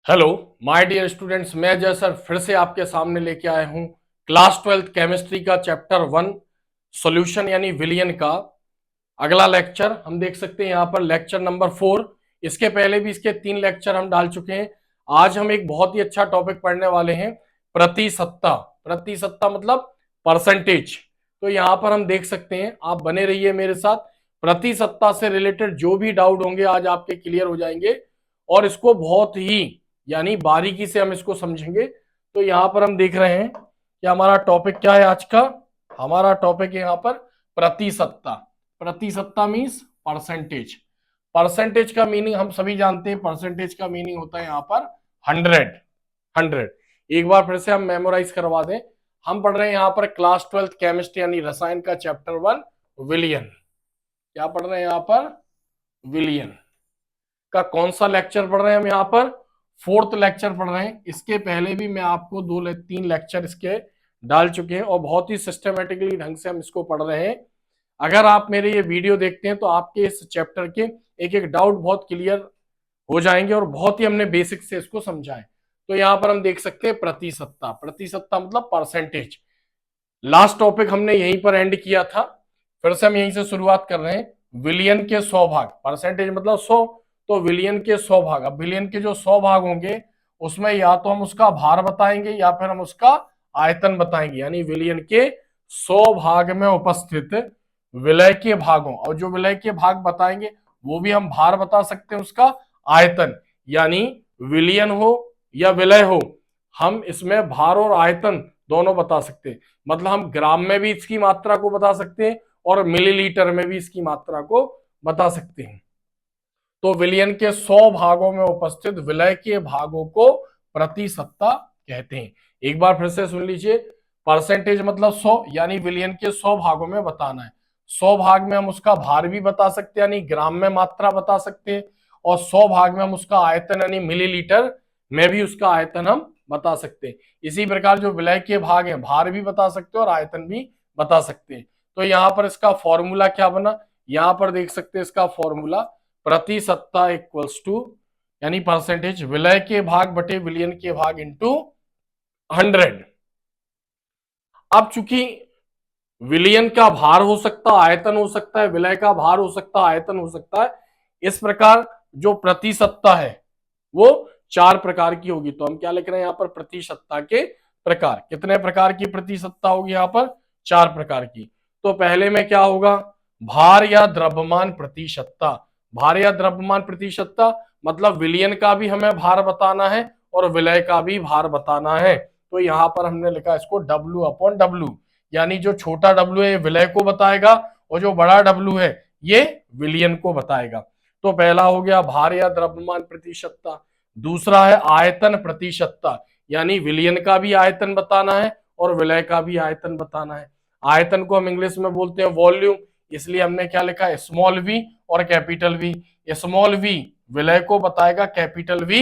Hello my dear students, मैं जय sir फिर से आपके सामने लेके आया हूं क्लास 12th केमिस्ट्री का चैप्टर 1 सॉल्यूशन यानी विलियन का अगला लेक्चर। हम देख सकते हैं यहाँ पर लेक्चर नंबर 4। इसके पहले भी इसके 3 लेक्चर हम डाल चुके हैं। आज हम एक बहुत ही अच्छा टॉपिक पढ़ने वाले हैं, प्रतिशतता। प्रतिशतता मतलब परसेंटेज। तो यहाँ पर हम देख सकते हैं, आप बने रहिए मेरे साथ। प्रतिशतता से रिलेटेड जो भी डाउट होंगे आज आपके क्लियर हो जाएंगे और इसको बहुत ही यानी बारीकी से हम इसको समझेंगे। तो यहाँ पर हम देख रहे हैं कि हमारा टॉपिक क्या है आज का। हमारा टॉपिक है यहाँ पर प्रतिशतता। प्रतिशतता मीन्स परसेंटेज। परसेंटेज का मीनिंग हम सभी जानते हैं, परसेंटेज का मीनिंग होता है यहाँ पर 100। 100 एक बार फिर से हम मेमोराइज करवा दें। हम पढ़ रहे हैं यहाँ पर क्लास 12th केमिस्ट्री यानी रसायन का चैप्टर 1 विलियन। क्या पढ़ रहे हैं यहाँ पर? विलियन का कौन सा लेक्चर पढ़ रहे हैं हम यहाँ पर? 4th लेक्चर पढ़ रहे हैं। इसके पहले भी मैं आपको 2-3 लेक्चर इसके डाल चुके हैं और बहुत ही सिस्टमेटिकली ढंग से हम इसको पढ़ रहे हैं। अगर आप मेरे ये वीडियो देखते हैं तो आपके इस चैप्टर के एक एक डाउट बहुत क्लियर हो जाएंगे और बहुत ही हमने बेसिक से इसको समझा है। तो यहाँ पर हम देख सकते हैं प्रतिशतता। प्रतिशतता मतलब परसेंटेज। लास्ट टॉपिक हमने यहीं पर एंड किया था, फिर से हम यहीं से शुरुआत कर रहे हैं। विलियन के 100 भाग, परसेंटेज मतलब 100, तो विलियन के 100 भाग। अब विलियन के जो 100 भाग होंगे उसमें या तो हम उसका भार बताएंगे या फिर हम उसका आयतन बताएंगे। यानी विलियन के 100 भाग में उपस्थित विलय के भागों, और जो विलय के भाग बताएंगे वो भी हम भार बता सकते हैं, उसका आयतन। यानी विलियन हो या विलय हो, हम इसमें भार और आयतन दोनों बता सकते हैं। मतलब हम ग्राम में भी इसकी मात्रा को बता सकते हैं और मिलीलीटर में भी इसकी मात्रा को बता सकते हैं। तो विलियन के 100 भागों में उपस्थित विलय के भागों को प्रतिशतता कहते हैं। एक बार फिर से सुन लीजिए। परसेंटेज मतलब 100, यानी विलियन के 100 भागों में बताना है। 100 भाग में हम उसका भार भी बता सकते हैं, यानी ग्राम में मात्रा बता सकते हैं, और 100 भाग में हम उसका आयतन यानी मिलीलीटर में भी उसका आयतन हम बता सकते हैं। इसी प्रकार जो विलय के भाग हैं, भार भी बता सकते हैं और आयतन भी बता सकते हैं। तो यहाँ पर इसका फॉर्मूला क्या बना, यहाँ पर देख सकते हैं इसका फॉर्मूला। प्रतिशतता इक्वल्स टू यानी परसेंटेज विलय के भाग बटे विलियन के भाग इंटू 100। अब चूंकि विलियन का भार हो सकता है, आयतन हो सकता है, विलय का भार हो सकता है, आयतन हो सकता है, इस प्रकार जो प्रतिशतता है वो 4 प्रकार की होगी। तो हम क्या लिख रहे हैं यहाँ पर? प्रतिशतता के प्रकार। कितने प्रकार की प्रतिशतता होगी यहाँ पर? 4 प्रकार की। तो पहले में क्या होगा? भार या द्रव्यमान प्रतिशतता। भार या द्रव्यमान प्रतिशतता मतलब विलियन का भी हमें भार बताना है और विलय का भी भार बताना है। तो यहाँ पर हमने लिखा इसको W/W, यानी जो छोटा W है ये विलय को बताएगा और जो बड़ा W है ये विलियन को बताएगा। तो पहला हो गया भार या द्रव्यमान प्रतिशतता। दूसरा है आयतन प्रतिशतता, यानी विलियन का भी आयतन बताना है और विलय का भी आयतन बताना है। आयतन को हम इंग्लिश में बोलते हैं वॉल्यूम, इसलिए हमने क्या लिखा है? स्मॉल वी और कैपिटल वी। स्मॉल वी विलय को बताएगा, कैपिटल वी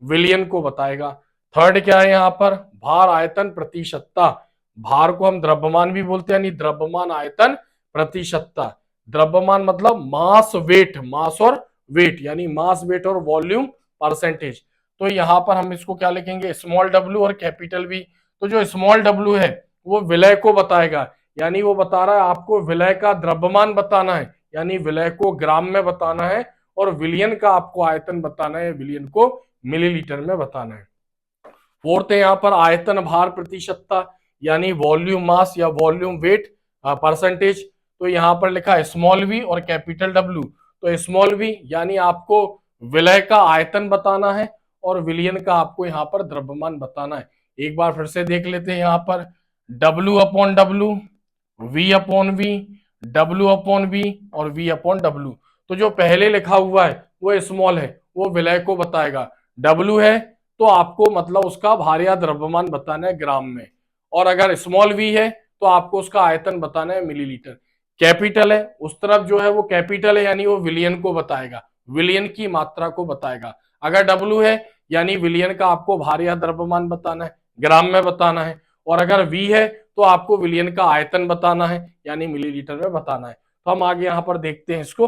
विलियन को बताएगा। थर्ड क्या है यहाँ पर? भार आयतन प्रतिशतता। भार को हम द्रव्यमान भी बोलते हैं, यानी द्रव्यमान आयतन प्रतिशतता। द्रव्यमान मतलब मास वेट, मास और वेट, यानी मास वेट और वॉल्यूम परसेंटेज। तो यहां पर हम इसको क्या लिखेंगे? स्मॉल डब्ल्यू और कैपिटल वी। तो जो स्मॉल डब्ल्यू है वो विलय को बताएगा, यानी वो बता रहा है आपको विलय का द्रव्यमान बताना है, यानी विलय को ग्राम में बताना है, और विलियन का आपको आयतन बताना है, विलियन को मिलीलीटर में बताना है। फोर्थ है यहाँ पर आयतन भार प्रतिशतता, यानी वॉल्यूम मास या वॉल्यूम वेट परसेंटेज। तो यहाँ पर लिखा है स्मॉल वी और कैपिटल डब्ल्यू। तो स्मॉल वी यानी आपको विलय का आयतन बताना है और विलियन का आपको यहाँ पर द्रव्यमान बताना है। एक बार फिर से देख लेते हैं यहाँ पर W/W, V/V, W/V और V/W। तो जो पहले लिखा हुआ है वो स्मॉल है, वो विलय को बताएगा। W है तो आपको मतलब उसका भार या द्रव्यमान बताना है ग्राम में, और अगर स्मॉल v है तो आपको उसका आयतन बताना है मिलीलीटर। कैपिटल है उस तरफ जो है वो कैपिटल है, यानी वो विलियन को बताएगा, विलियन की मात्रा को बताएगा। अगर W है यानी विलियन का आपको भार या द्रव्यमान बताना है, ग्राम में बताना है, और अगर V है तो आपको विलियन का आयतन बताना है, यानी मिलीलीटर में बताना है। तो हम आगे यहां पर देखते हैं इसको।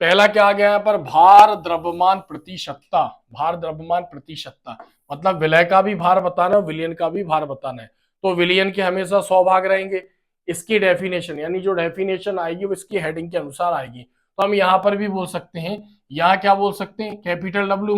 पहला क्या आ गया यहाँ पर, भार द्रव्यमान प्रतिशतता। भार द्रव्यमान प्रतिशतता मतलब विलय का भी भार बताना है, विलयन का भी भार बताना है। तो विलयन के हमेशा 100 भाग रहेंगे। इसकी डेफिनेशन यानी जो डेफिनेशन आएगी वो इसकी हेडिंग के अनुसार आएगी। तो हम यहाँ पर भी बोल सकते हैं, यहाँ क्या बोल सकते हैं, कैपिटल डब्ल्यू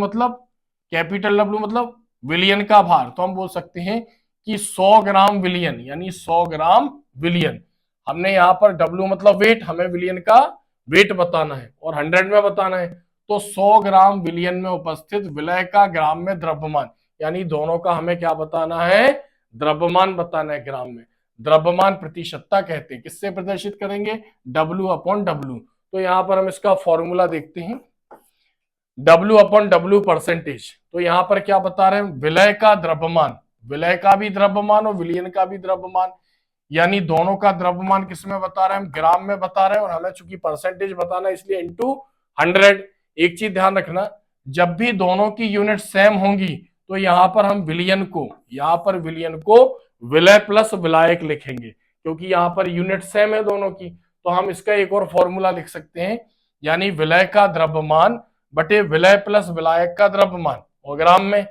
मतलब विलयन का भार। तो हम बोल सकते हैं कि 100 ग्राम विलयन, यानी 100 ग्राम विलयन। हमने यहाँ पर डब्ल्यू मतलब वेट, हमें विलयन का वेट बताना है और 100 में बताना है। तो 100 ग्राम विलयन में उपस्थित विलय का ग्राम में द्रव्यमान, यानी दोनों का हमें क्या बताना है, द्रव्यमान बताना है ग्राम में। द्रव्यमान प्रतिशतता कहते हैं। किससे प्रदर्शित करेंगे, डब्ल्यू अपॉन डब्ल्यू। तो यहां पर हम इसका फॉर्मूला देखते हैं, डब्ल्यू अपॉन डब्ल्यू परसेंटेज। तो यहां पर क्या बता रहे हैं, विलय का द्रव्यमान, विलय का भी द्रव्यमान और विलयन का भी द्रव्यमान, यानी दोनों का द्रव्यमान किसमें बता रहे हैं, हम ग्राम में बता रहे हैं और हमें चूंकि परसेंटेज बताना है इसलिए इनटू 100। एक चीज ध्यान रखना, जब भी दोनों की यूनिट सेम होंगी तो यहां पर हम विलयन को, यहां पर विलयन को विलय प्लस विलायक लिखेंगे, क्योंकि यहां पर यूनिट सेम है दोनों की। तो हम इसका एक और फॉर्मूला लिख सकते हैं, यानी विलय का द्रव्यमान बटे विलय प्लस विलायक का द्रव्यमान। और ग्राम में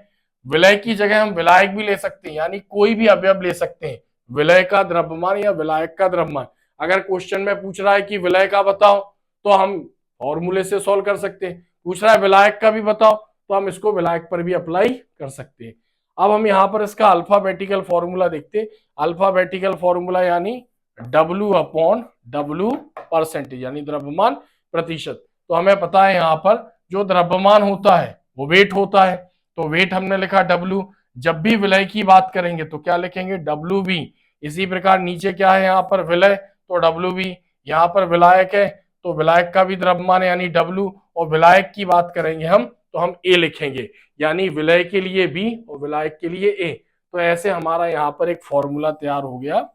विलय की जगह हम विलायक भी ले सकते हैं, यानी कोई भी अवयव ले सकते हैं, विलय का द्रव्यमान या विलायक का द्रव्यमान। अगर क्वेश्चन में पूछ रहा है कि विलय का बताओ तो हम फॉर्मूले से सॉल्व कर सकते हैं, पूछ रहा है विलायक का भी बताओ तो हम इसको विलायक पर भी अप्लाई कर सकते हैं। अब हम यहाँ पर इसका अल्फाबेटिकल फॉर्मूला देखते हैं। अल्फाबेटिकल फॉर्मूला यानी डब्ल्यू अपॉन डब्ल्यू परसेंटेज, यानी द्रव्यमान प्रतिशत। तो हमें पता है यहाँ पर जो द्रव्यमान होता है वो वेट होता है, तो वेट हमने लिखा डब्ल्यू। जब भी विलय की बात करेंगे तो क्या लिखेंगे, डब्ल्यू बी। इसी प्रकार नीचे क्या है यहाँ पर विलय, तो डब्ल्यू बी। यहाँ पर विलायक है तो विलायक का भी द्रव्यमान यानी डब्ल्यू, और विलायक की बात करेंगे हम तो हम ए लिखेंगे, यानी विलय के लिए बी और विलायक के लिए ए। तो ऐसे हमारा यहाँ पर एक फॉर्मूला तैयार हो गया।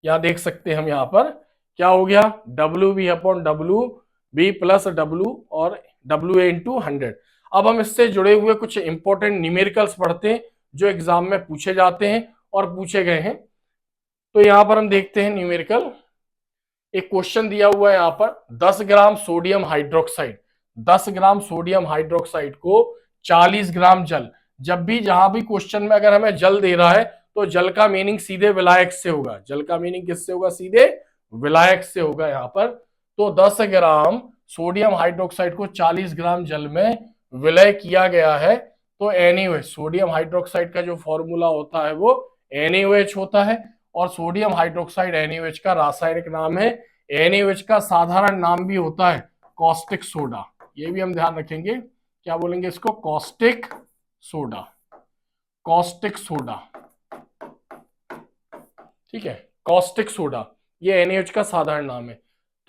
यहाँ देख सकते हैं हम यहाँ पर क्या हो गया, W B upon W B plus W और डब्ल्यू ए इंटू 100। अब हम इससे जुड़े हुए कुछ इंपॉर्टेंट न्यूमेरिकल्स पढ़ते हैं जो एग्जाम में पूछे जाते हैं और पूछे गए हैं। तो यहाँ पर हम देखते हैं न्यूमेरिकल, एक क्वेश्चन दिया हुआ है यहाँ पर 10 gram sodium hydroxide, 10 gram sodium hydroxide को 40 ग्राम जल। जब भी जहां भी क्वेश्चन में अगर हमें जल दे रहा है तो जल का मीनिंग सीधे विलायक से होगा, जल का मीनिंग किससे होगा, सीधे विलायक से होगा यहाँ पर। तो 10 ग्राम सोडियम हाइड्रोक्साइड को 40 ग्राम जल में विलय किया गया है। तो NaOH, सोडियम हाइड्रोक्साइड का जो फॉर्मूला होता है वो NaOH होता है, और सोडियम हाइड्रोक्साइड NaOH का रासायनिक नाम है। NaOH का साधारण नाम भी होता है कॉस्टिक सोडा, ये भी हम ध्यान रखेंगे, क्या बोलेंगे इसको, कॉस्टिक सोडा, कॉस्टिक सोडा, ठीक है, कॉस्टिक सोडा, ये NaOH का साधारण नाम है।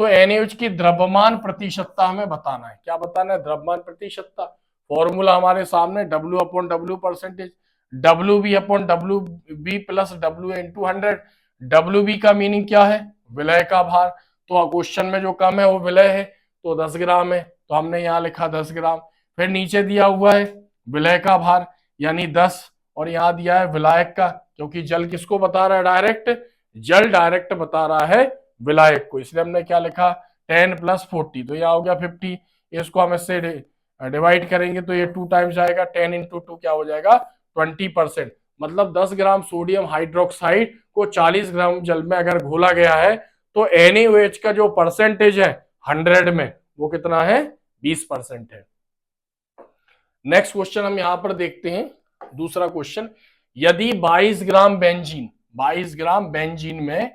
तो NaOH की द्रव्यमान प्रतिशतता हमें बताना है, क्या बताना है, द्रव्यमान प्रतिशतता। फॉर्मूला हमारे सामने W upon W percentage, W B upon W B plus W into 100। W B का मीनिंग क्या है, विलय का भार। तो क्वेश्चन में जो कम है वो विलय है, तो 10 ग्राम है, तो हमने यहाँ लिखा 10 ग्राम। फिर नीचे दिया हुआ है विलय का भार यानी 10, और यहाँ दिया है विलायक का, क्योंकि जल किसको बता रहा है, डायरेक्ट, जल डायरेक्ट बता रहा है विलायक को, इसलिए हमने क्या लिखा 10 + 40, तो यहाँ हो गया 50। इसको हम इससे डिवाइड करेंगे तो ये 2 टाइम्स आएगा, 10 × 2 क्या हो जाएगा 20%। मतलब 10 ग्राम सोडियम हाइड्रोक्साइड को 40 ग्राम जल में अगर घोला गया है तो NaOH का जो परसेंटेज है 100 में वो कितना है, 20% है। नेक्स्ट क्वेश्चन हम यहां पर देखते हैं, दूसरा क्वेश्चन, यदि 22 ग्राम बेंजीन, 22 ग्राम बेंजीन में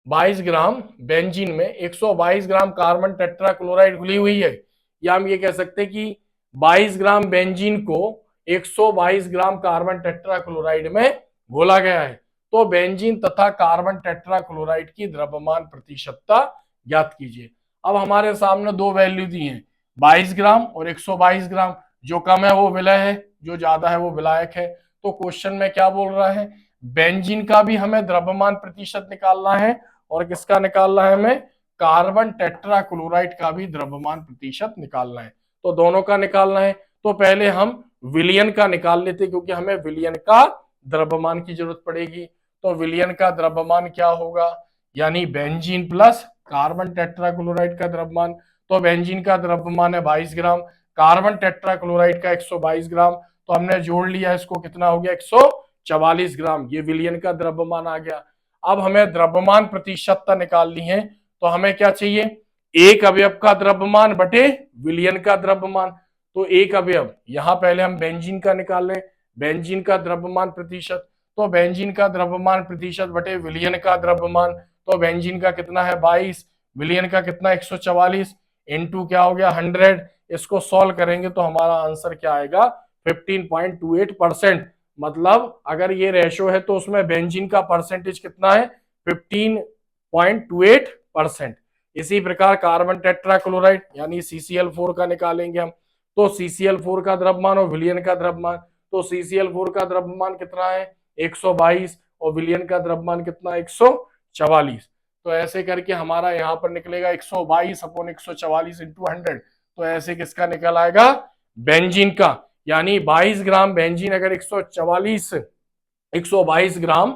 22 ग्राम बेंजीन में 122 ग्राम कार्बन टेट्राक्लोराइड घुली हुई है, या हम ये कह सकते हैं कि 22 ग्राम बेंजीन को 122 ग्राम कार्बन टेट्राक्लोराइड में घोला गया है, तो बेंजीन तथा कार्बन टेट्राक्लोराइड की द्रव्यमान प्रतिशतता ज्ञात कीजिए। अब हमारे सामने दो वैल्यू दी हैं, 22 ग्राम और 122 ग्राम, जो कम है वो विलय है, जो ज्यादा है वो विलायक है। तो क्वेश्चन में क्या बोल रहा है, बेंजीन का भी हमें द्रव्यमान प्रतिशत निकालना है और किसका निकालना है, हमें कार्बन टेट्राक्लोराइड का भी द्रव्यमान प्रतिशत निकालना है। तो दोनों का निकालना है, तो पहले हम विलयन का निकाल लेते क्योंकि हमें विलयन का द्रव्यमान की जरूरत पड़ेगी। तो विलयन का द्रव्यमान क्या होगा, यानी बेंजीन प्लस कार्बन टेट्राक्लोराइड का द्रव्यमान, तो बेंजीन का द्रव्यमान है 22 ग्राम, कार्बन टेट्राक्लोराइड का 122 ग्राम, तो हमने जोड़ लिया इसको, कितना हो गया 144 ग्राम, ये विलयन का द्रव्यमान आ गया। अब हमें द्रव्यमान प्रतिशतता निकालनी है, तो हमें क्या चाहिए, एक अवयव का द्रव्यमान बटे विलयन का द्रव्यमान। तो एक अवयव, यहां पहले हम बेंजीन का निकाल लें, बेंजीन का द्रव्यमान प्रतिशत, तो बेंजीन का द्रव्यमान प्रतिशत बटे विलयन का द्रव्यमान, तो बेंजीन का कितना है 22, विलयन का कितना 144, इनटू क्या हो गया 100। इसको सॉल्व करेंगे तो हमारा आंसर क्या आएगा 15.28%। मतलब अगर ये रेशो है तो उसमें बेंजीन का परसेंटेज कितना है 15.28%। इसी प्रकार कार्बन टेट्राक्लोराइड यानी CCl4 का निकालेंगे हम, तो CCl4 का द्रव्यमान और विलयन का द्रव्यमान, तो CCl4 का द्रव्यमान कितना है 122 और विलयन का द्रव्यमान कितना 144। तो ऐसे करके हमारा यहाँ पर निकलेगा 122 अपॉन 144 इंटू 100। तो ऐसे किसका निकल आएगा बेंजीन का, यानी 22 ग्राम बेंजीन अगर 122 ग्राम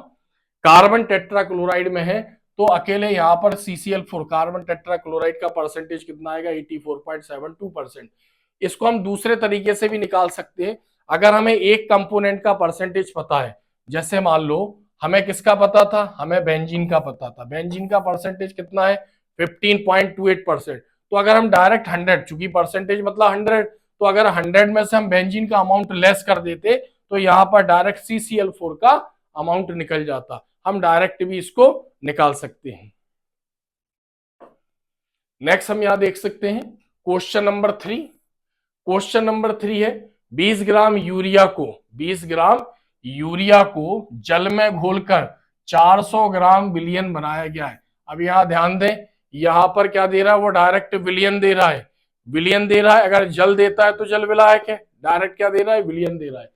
कार्बन टेट्राक्लोराइड में है, तो अकेले यहाँ पर CCl4 कार्बन टेट्राक्लोराइड का परसेंटेज कितना आएगा 84.72%। इसको हम दूसरे तरीके से भी निकाल सकते हैं। अगर हमें एक कंपोनेंट का परसेंटेज पता है, जैसे मान लो हमें किसका पता था, हमें बेंजीन का पता था, बेंजीन का परसेंटेज कितना है 15.28%। तो अगर हम डायरेक्ट 100, चूंकि परसेंटेज मतलब 100, तो अगर 100 में से हम बेंजीन का अमाउंट लेस कर देते तो यहाँ पर डायरेक्ट CCl4 का अमाउंट निकल जाता। हम डायरेक्ट भी इसको निकाल सकते हैं। नेक्स्ट हम यहां देख सकते हैं क्वेश्चन नंबर 3। क्वेश्चन नंबर 3 है 20 ग्राम यूरिया को जल में घोलकर 400 ग्राम विलयन बनाया गया है। अब यहां ध्यान दें, यहां पर क्या दे रहा है, वो डायरेक्ट विलयन दे रहा है, विलयन दे रहा है। अगर जल देता है तो जल विलायक है, डायरेक्ट क्या दे रहा है विलयन दे रहा है।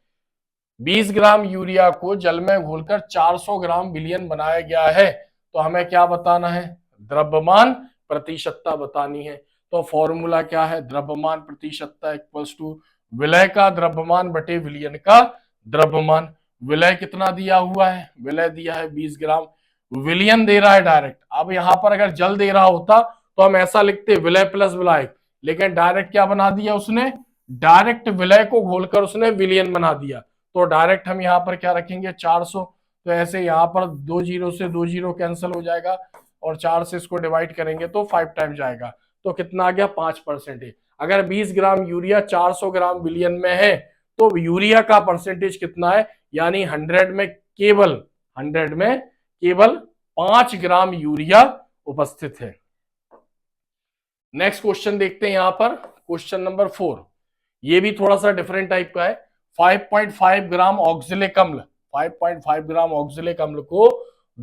20 ग्राम यूरिया को जल में घोलकर 400 ग्राम विलयन बनाया गया है, तो हमें क्या बताना है, द्रव्यमान प्रतिशतता बतानी है। तो फॉर्मूला क्या है, द्रव्यमान प्रतिशतता इक्वल्स टू विलय का द्रव्यमान बटे विलयन का द्रव्यमान। विलय कितना दिया हुआ है, विलय दिया है 20 ग्राम, विलयन दे रहा है डायरेक्ट। अब यहां पर अगर जल दे रहा होता तो हम ऐसा लिखते विलय प्लस विलायक, लेकिन डायरेक्ट क्या बना दिया उसने, डायरेक्ट विलय को घोलकर उसने विलयन बना दिया। तो डायरेक्ट हम यहाँ पर क्या रखेंगे 400, तो ऐसे यहाँ पर 2 जीरो से 2 जीरो कैंसिल हो जाएगा और 4 से इसको डिवाइड करेंगे तो 5 टाइम जाएगा, तो कितना आ गया 5%। अगर 20 ग्राम यूरिया 400 ग्राम विलयन में है तो यूरिया का परसेंटेज कितना है, यानी 100 में केवल 5 ग्राम यूरिया उपस्थित है। नेक्स्ट क्वेश्चन देखते हैं यहां पर क्वेश्चन नंबर 4। ये भी थोड़ा सा डिफरेंट टाइप का है। 5.5 ग्राम ऑक्जेलिक अम्ल, 5.5 ग्राम ऑक्जेलिक अम्ल को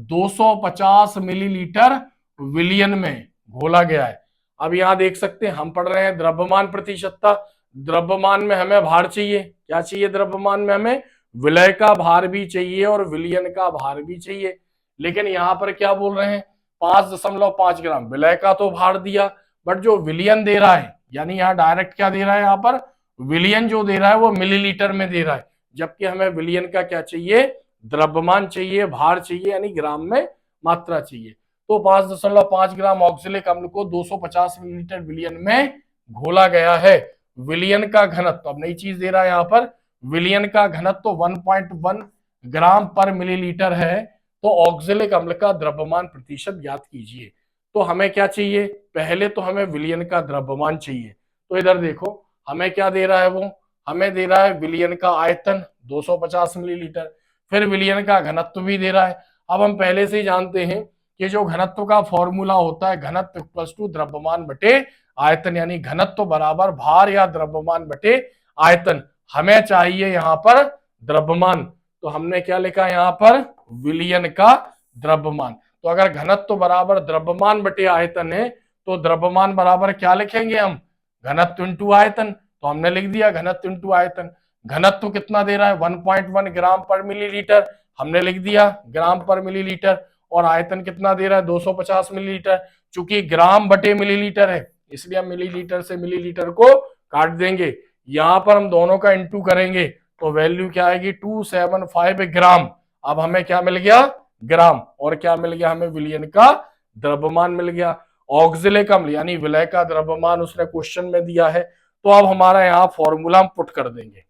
250 मिलीलीटर विलयन में घोला गया है। अब यहां देख सकते हैं हम पढ़ रहे हैं द्रव्यमान प्रतिशतता, द्रव्यमान में हमें भार चाहिए, क्या चाहिए द्रव्यमान में हमें विलय का भार भी चाहिए और विलयन का भार भी चाहिए। लेकिन यहां पर क्या बोल रहे हैं 5.5 ग्राम विलय का तो भार दिया, बट जो विलयन दे रहा है, यानी यहाँ डायरेक्ट क्या दे रहा है, यहाँ पर विलयन जो दे रहा है वो मिलीलीटर में दे रहा है, जबकि हमें विलयन का क्या चाहिए द्रव्यमान चाहिए, भार चाहिए, यानी ग्राम में मात्रा चाहिए। तो 5.5 ग्राम ऑक्जेलिक अम्ल को 250 मिलीलीटर विलयन में घोला गया है। विलयन का घनत्व, अब नई चीज दे रहा है यहाँ पर, विलयन का घनत्व 1.1 ग्राम पर मिलीलीटर है। तो ऑक्जेलिक अम्ल का द्रव्यमान प्रतिशत ज्ञात कीजिए। तो हमें क्या चाहिए, पहले तो हमें विलयन का द्रव्यमान चाहिए। तो इधर देखो हमें क्या दे रहा है, वो हमें दे रहा है विलयन का आयतन 250 मिलीलीटर, फिर विलयन का घनत्व भी दे रहा है। अब हम पहले से ही जानते हैं कि जो घनत्व का फॉर्मूला होता है घनत्व प्लस टू द्रव्यमान बटे आयतन, यानी घनत्व बराबर भार या द्रव्यमान बटे आयतन। हमें चाहिए यहाँ पर द्रव्यमान, तो हमने क्या लिखा यहाँ पर विलयन का द्रव्यमान। तो अगर घनत्व बराबर द्रव्यमान बटे आयतन है तो द्रव्यमान बराबर क्या लिखेंगे हम, घनत्व इंटू आयतन। तो हमने लिख दिया घनत्व इंटू आयतन। घनत्व कितना दे रहा है 1.1 ग्राम पर मिलीलीटर, हमने लिख दिया ग्राम पर मिलीलीटर। और आयतन कितना दे रहा है 250 मिलीलीटर, चूंकि ग्राम बटे मिलीलीटर है इसलिए हम मिलीलीटर से मिलीलीटर को काट देंगे। यहां पर हम दोनों का इंटू करेंगे तो वैल्यू क्या आएगी 275 ग्राम। अब हमें क्या मिल गया ग्राम, और क्या मिल गया हमें विलयन का द्रव्यमान मिल गया। ऑक्जेलिक अम्ल यानी विलय का द्रव्यमान उसने क्वेश्चन में दिया है, तो अब हमारा यहाँ फॉर्मूला हम पुट कर देंगे,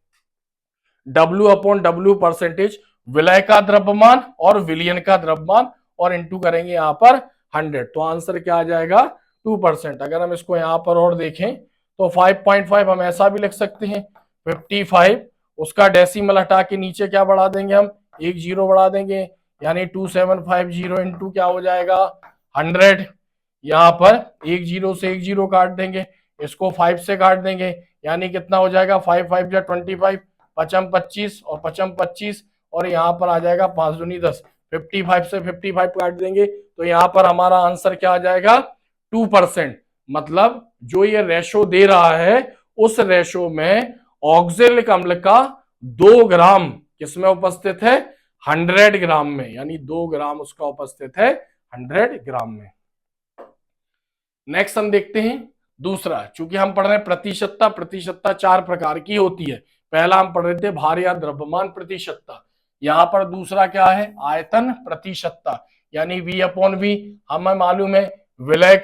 W/W परसेंटेज विलय का द्रव्यमान और विलयन का द्रव्यमान और इंटू करेंगे यहाँ पर 100, तो आंसर क्या आ जाएगा 2%। अगर हम इसको यहाँ पर और देखें तो 5.5 हम ऐसा भी लिख सकते हैं, 55 उसका डेसिमल हटा के नीचे क्या बढ़ा देंगे हम, एक जीरो बढ़ा देंगे, यानी 2750 इंटू क्या हो जाएगा 100। यहाँ पर एक जीरो से एक जीरो काट देंगे, इसको 5 से काट देंगे, यानी कितना हो जाएगा 5 5 या 25, पचम 25 और पचम 25 और यहाँ पर आ जाएगा 5 दूनी 10, 55 से 55 काट देंगे तो यहाँ पर हमारा आंसर क्या आ जाएगा 2%। मतलब जो ये रेशो दे रहा है उस रेशो में ऑक्जेलिक अम्ल का 2 ग्राम किसमें उपस्थित है 100 ग्राम में, यानी 2 ग्राम उसका उपस्थित है 100 ग्राम में। नेक्स्ट हम देखते हैं दूसरा, चूंकि हम पढ़ रहे हैं प्रतिशतता, प्रतिशतता 4 प्रकार की होती है। पहला हम पढ़ रहे थे भार या द्रव्यमान प्रतिशतता, यहाँ पर दूसरा क्या है आयतन प्रतिशतता, यानी V/V। हमें मालूम है विलय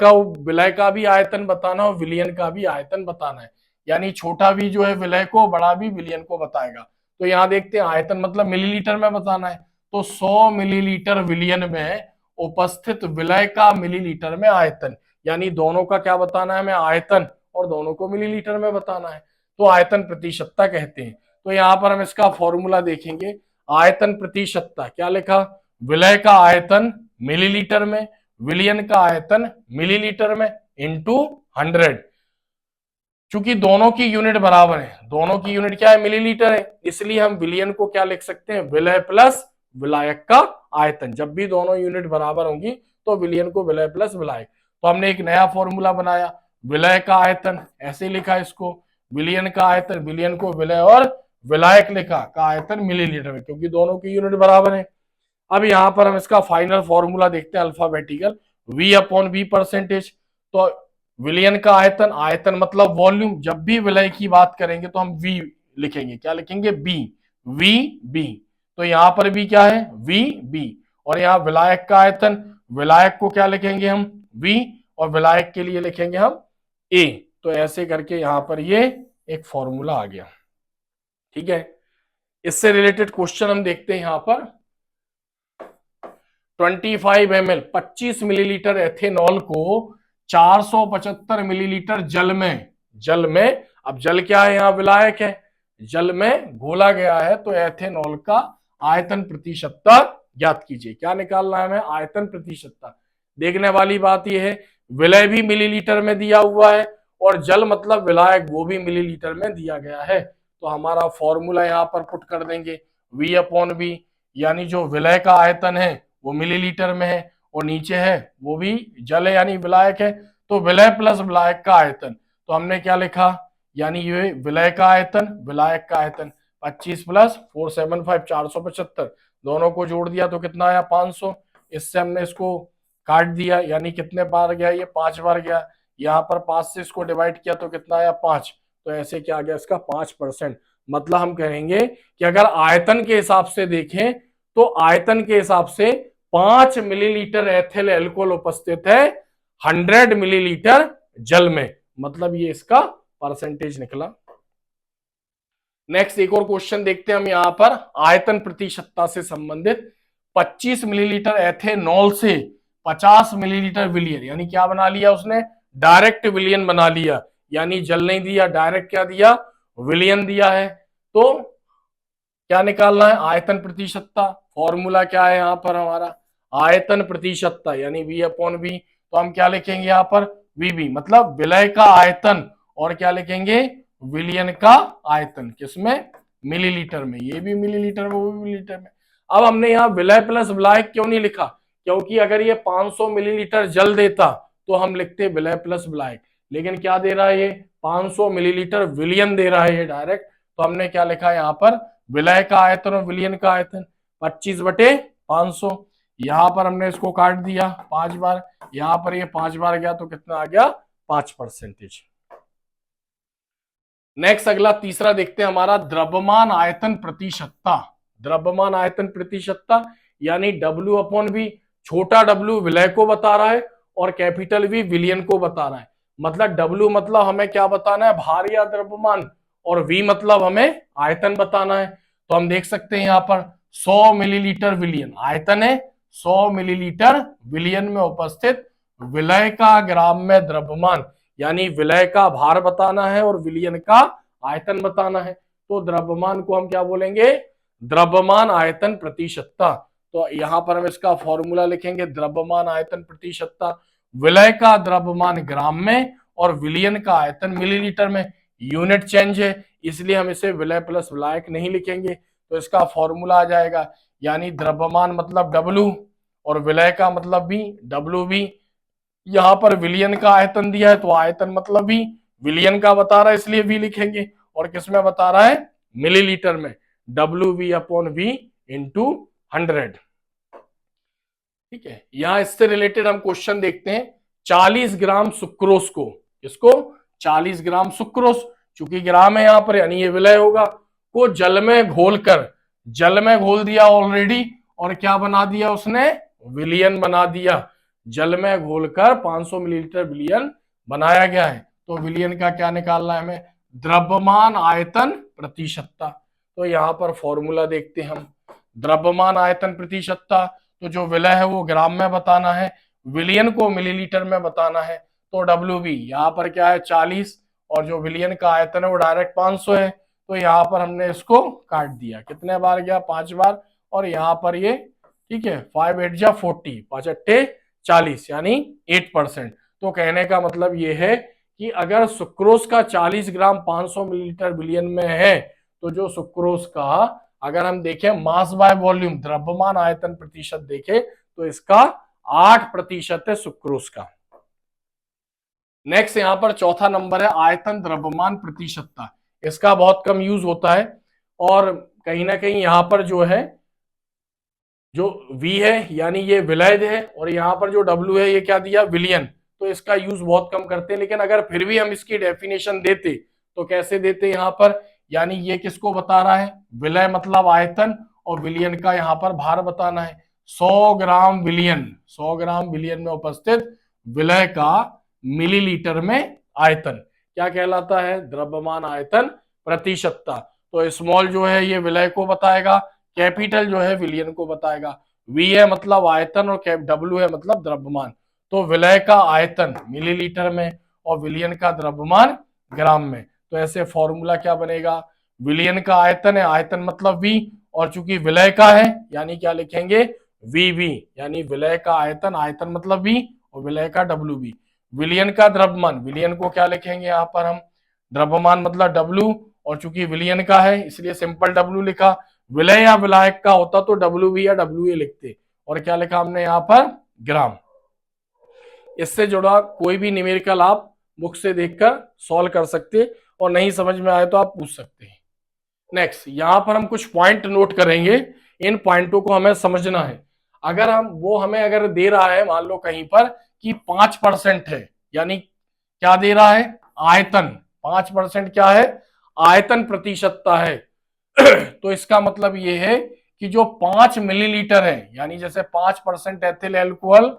का भी आयतन बताना और विलयन का भी आयतन बताना है, यानी छोटा v जो है विलय को, बड़ा v विलयन को बताएगा। तो यहाँ देखते हैं आयतन मतलब मिलीलीटर में बताना है, तो 100 मिलीलीटर विलयन में उपस्थित विलय का मिलीलीटर में आयतन, यानी दोनों का क्या बताना है हमें आयतन और दोनों को मिलीलीटर में बताना है, तो आयतन प्रतिशतता कहते हैं। तो यहाँ पर हम इसका फॉर्मूला देखेंगे, आयतन प्रतिशतता क्या लिखा, विलय का आयतन मिलीलीटर में, विलयन का आयतन मिलीलीटर में इंटू 100। चूंकि दोनों की यूनिट बराबर है, दोनों की यूनिट क्या है मिलीलीटर है, इसलिए हम विलयन को क्या लिख सकते हैं विलय प्लस विलायक का आयतन। जब भी दोनों यूनिट बराबर होंगी तो विलयन को विलय प्लस विलायक। तो हमने एक नया फॉर्मूला बनाया, विलय का आयतन ऐसे लिखा इसको, विलयन का आयतन, विलयन को विलय और विलायक लिखा का आयतन मिलीलीटर में, क्योंकि दोनों की यूनिट बराबर है। अब यहाँ पर हम इसका फाइनल फॉर्मूला देखते हैं अल्फाबेटिकल, V/V परसेंटेज। तो विलयन का आयतन, आयतन मतलब वॉल्यूम, जब भी विलय की बात करेंगे तो हम V लिखेंगे, क्या लिखेंगे B, VB। तो यहाँ पर भी क्या है VB, और यहाँ विलायक का आयतन, विलायक को क्या लिखेंगे हम V और विलायक के लिए लिखेंगे हम A। तो ऐसे करके यहाँ पर ये एक फॉर्मूला आ गया, ठीक है। इससे रिलेटेड क्वेश्चन हम देखते हैं यहाँ पर 25 ml 25 मिलीलीटर एथेनॉल को 475 मिलीलीटर जल में, अब जल क्या है यहाँ विलायक है, जल में घोला गया है, तो एथेनॉल का आयतन प्रतिशतता ज्ञात कीजिए। क्या निकालना है हमें आयतन प्रतिशतता। देखने वाली बात यह है विलय भी मिलीलीटर में दिया हुआ है और जल मतलब विलायक वो भी मिलीलीटर में दिया गया है, तो हमारा फॉर्मूला यहाँ पर पुट कर देंगे V/V, यानी जो विलय का आयतन है वो मिलीलीटर में है और नीचे है वो भी जल है यानी विलायक है, तो विलय प्लस विलायक का आयतन। तो हमने क्या लिखा, यानी ये विलय का आयतन विलायक का आयतन 25 प्लस 475 475, दोनों को जोड़ दिया तो कितना आया 500। इससे हमने इसको काट दिया, यानी कितने बार गया ये 5 बार गया, यहाँ पर 5 से इसको डिवाइड किया तो कितना आया 5, तो ऐसे क्या आ गया इसका 5%। मतलब हम कहेंगे कि अगर आयतन के हिसाब से देखें तो आयतन के हिसाब से 5 मिलीलीटर एथिल एल्कोहल उपस्थित है 100 मिलीलीटर जल में, मतलब ये इसका परसेंटेज निकला। नेक्स्ट एक और क्वेश्चन देखते हैं हम यहाँ पर आयतन प्रतिशतता से संबंधित, 25 मिलीलीटर एथेनॉल से 50 मिलीलीटर विलियन, यानी क्या बना लिया उसने डायरेक्ट विलियन बना लिया, यानी जल नहीं दिया डायरेक्ट क्या दिया विलियन दिया है। तो क्या निकालना है आयतन प्रतिशतता, फॉर्मूला क्या है यहाँ पर हमारा आयतन प्रतिशतता यानी V/V। तो हम क्या लिखेंगे यहाँ पर VB, मतलब विलय का आयतन और क्या लिखेंगे विलयन का आयतन, किसमें मिलीलीटर में, ये भी मिलीलीटर में वो भी मिलीलीटर में। अब हमने यहाँ विलय प्लस विलायक क्यों नहीं लिखा, क्योंकि अगर ये 500 मिलीलीटर जल देता तो हम लिखते विलय प्लस विलायक, लेकिन क्या दे रहा है ये 500 मिलीलीटर विलयन दे रहा है ये डायरेक्ट, तो हमने क्या लिखा यहाँ पर विलय का आयतन और विलयन का आयतन 25/500। यहां पर हमने इसको काट दिया 5 बार, यहां पर ये 5 बार गया तो कितना आ गया 5%। नेक्स्ट अगला तीसरा देखते हैं हमारा द्रव्यमान आयतन प्रतिशतता। द्रव्यमान आयतन प्रतिशतता यानी W/V, छोटा W विलय को बता रहा है और कैपिटल वी विलियन को बता रहा है। मतलब W मतलब हमें क्या बताना है, भार या द्रव्यमान, और V मतलब हमें आयतन बताना है। तो हम देख सकते हैं यहाँ पर 100 मिलीलीटर विलियन आयतन है, 100 मिलीलीटर विलियन में उपस्थित विलय का ग्राम में द्रव्यमान, यानी विलय का भार बताना है और विलियन का आयतन बताना है। तो द्रव्यमान को हम क्या बोलेंगे, द्रव्यमान आयतन प्रतिशतता। तो यहां पर हम इसका फॉर्मूला लिखेंगे, द्रव्यमान आयतन प्रतिशतता। विलय का द्रव्यमान ग्राम में और विलियन का आयतन मिलीलीटर में, यूनिट चेंज है इसलिए हम इसे विलय प्लस विलायक नहीं लिखेंगे। तो इसका फॉर्मूला आ जाएगा, यानी द्रव्यमान मतलब W और विलय का मतलब भी WV। यहां पर विलियन का आयतन दिया है तो आयतन मतलब भी विलियन का बता रहा है इसलिए V लिखेंगे, और किस में बता रहा है, मिलीलीटर में, WV/V इंटू 100। ठीक है, यहां इससे रिलेटेड हम क्वेश्चन देखते हैं। 40 ग्राम सुक्रोज को, इसको 40 ग्राम सुक्रोज, चूंकि ग्राम है यहां पर यानी ये विलय होगा, को जल में घोलकर, जल में घोल दिया ऑलरेडी और क्या बना दिया उसने, विलियन बना दिया। जल में घोलकर 500 मिलीलीटर विलियन बनाया गया है। तो विलियन का क्या निकालना है हमें, द्रव्यमान आयतन प्रतिशतता। तो यहां पर फॉर्मूला देखते हैं हम, द्रव्यमान आयतन प्रतिशतता। तो जो विलय है वो ग्राम में बताना है, विलियन को मिलीलीटर में बताना है। तो WV यहाँ पर क्या है 40, और जो विलियन का आयतन है वो डायरेक्ट 500 है। तो यहाँ पर हमने इसको काट दिया, कितने बार गया, 5 बार, और यहाँ पर ये, ठीक है, 5 8 जा 40, 5 8 40 यानी 8%। तो कहने का मतलब ये है कि अगर सुक्रोज का 40 ग्राम 500 मिलीलीटर विलियन में है, तो जो सुक्रोज का अगर हम देखें मास बाय वॉल्यूम, द्रव्यमान आयतन प्रतिशत देखें, तो इसका 8% है सुक्रोज का। नेक्स्ट यहां पर चौथा नंबर है आयतन द्रव्यमान प्रतिशतता। इसका बहुत कम यूज होता है, और कहीं ना कहीं यहां पर जो है, जो V है यानी ये विलय है, और यहां पर जो W है ये क्या दिया, विलियन। तो इसका यूज बहुत कम करते हैं, लेकिन अगर फिर भी हम इसकी डेफिनेशन देते तो कैसे देते यहाँ पर, यानी ये किसको बता रहा है, विलय मतलब आयतन, और विलियन का यहाँ पर भार बताना है। 100 ग्राम विलियन, 100 ग्राम विलियन में उपस्थित विलय का मिलीलीटर में आयतन क्या कहलाता है, द्रव्यमान आयतन प्रतिशतता। तो स्मॉल जो है ये विलय को बताएगा, कैपिटल जो है विलियन को बताएगा। V है मतलब आयतन और W है मतलब द्रव्यमान। तो विलय का आयतन मिलीलीटर में और विलियन का द्रव्यमान ग्राम में। तो ऐसे फॉर्मूला क्या बनेगा, विलियन का आयतन है, आयतन मतलब V, और चूंकि विलय का है यानी क्या लिखेंगे, VV, यानी विलय का आयतन, आयतन मतलब V, और विलय का WV। विलियन का द्रव्यमान, विलियन को क्या लिखेंगे यहाँ पर हम, द्रव्यमान मतलब W, और चूंकि विलियन का है इसलिए सिंपल W लिखा। विलय या विलायक का होता तो WV या WA लिखते, और क्या लिखा हमने यहाँ पर, ग्राम। इससे जुड़ा कोई भी न्यूमेरिकल आप बुक से देखकर सॉल्व कर सकते, और नहीं समझ में आए तो आप पूछ सकते हैं। नेक्स्ट यहां पर हम कुछ पॉइंट नोट करेंगे, इन पॉइंटों को हमें समझना है। अगर हम वो हमें अगर दे रहा है मान लो कहीं पर कि 5% है, यानी क्या दे रहा है, आयतन, 5% क्या है, आयतन प्रतिशतता है। तो इसका मतलब ये है कि जो 5 मिलीलीटर है, यानी जैसे 5% एथिल एल्कोहल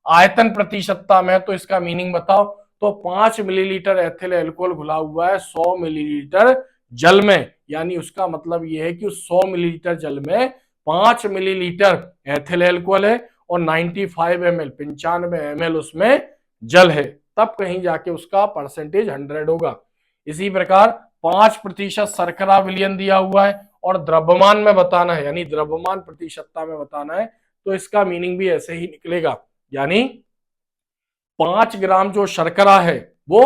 आयतन प्रतिशतता में, तो इसका मीनिंग बताओ। तो 5 मिलीलीटर एथिल एल्कोहल घुला हुआ है 100 मिलीलीटर जल में, यानी उसका मतलब यह है कि उस 100 मिलीलीटर जल में 5 मिलीलीटर एथिल एल्कोहल है और 95 ml 95 ml उसमें जल है, तब कहीं जाके उसका परसेंटेज 100 होगा। इसी प्रकार 5% शर्करा विलयन दिया हुआ है और द्रव्यमान में बताना है, यानी द्रव्यमान प्रतिशतता में बताना है, तो इसका मीनिंग भी ऐसे ही निकलेगा, यानी 5 ग्राम जो शर्करा है वो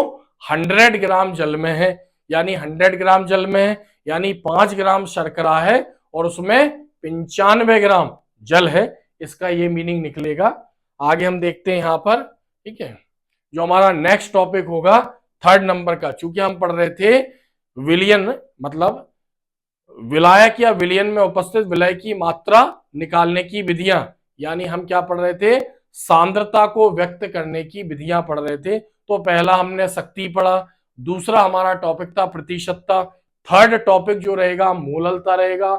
100 ग्राम जल में है, यानी 100 ग्राम जल में है, यानी 5 ग्राम शर्करा है और उसमें 95 ग्राम जल है, इसका ये मीनिंग निकलेगा। आगे हम देखते हैं यहां पर, ठीक है, जो हमारा नेक्स्ट टॉपिक होगा 3rd नंबर का। चूंकि हम पढ़ रहे थे विलयन मतलब विलायक या विलयन में उपस्थित विलय की मात्रा निकालने की विधियां, यानी हम क्या पढ़ रहे थे, सांद्रता को व्यक्त करने की विधियां पढ़ रहे थे। तो पहला हमने शक्ति पढ़ा, दूसरा हमारा टॉपिक था प्रतिशतता, 3rd टॉपिक जो रहेगा मोललता रहेगा।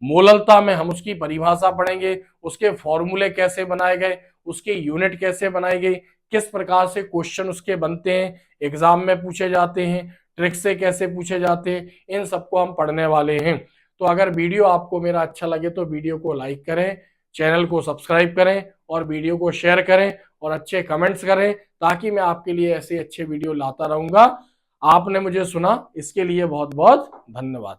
मोललता में हम उसकी परिभाषा पढ़ेंगे, उसके फॉर्मूले कैसे बनाए गए, उसके यूनिट कैसे बनाई गई, किस प्रकार से क्वेश्चन उसके बनते हैं, एग्जाम में पूछे जाते हैं, ट्रिक से कैसे पूछे जाते हैं, इन सबको हम पढ़ने वाले हैं। तो अगर वीडियो आपको मेरा अच्छा लगे तो वीडियो को लाइक करें, चैनल को सब्सक्राइब करें और वीडियो को शेयर करें और अच्छे कमेंट्स करें, ताकि मैं आपके लिए ऐसे अच्छे वीडियो लाता रहूंगा। आपने मुझे सुना, इसके लिए बहुत बहुत धन्यवाद।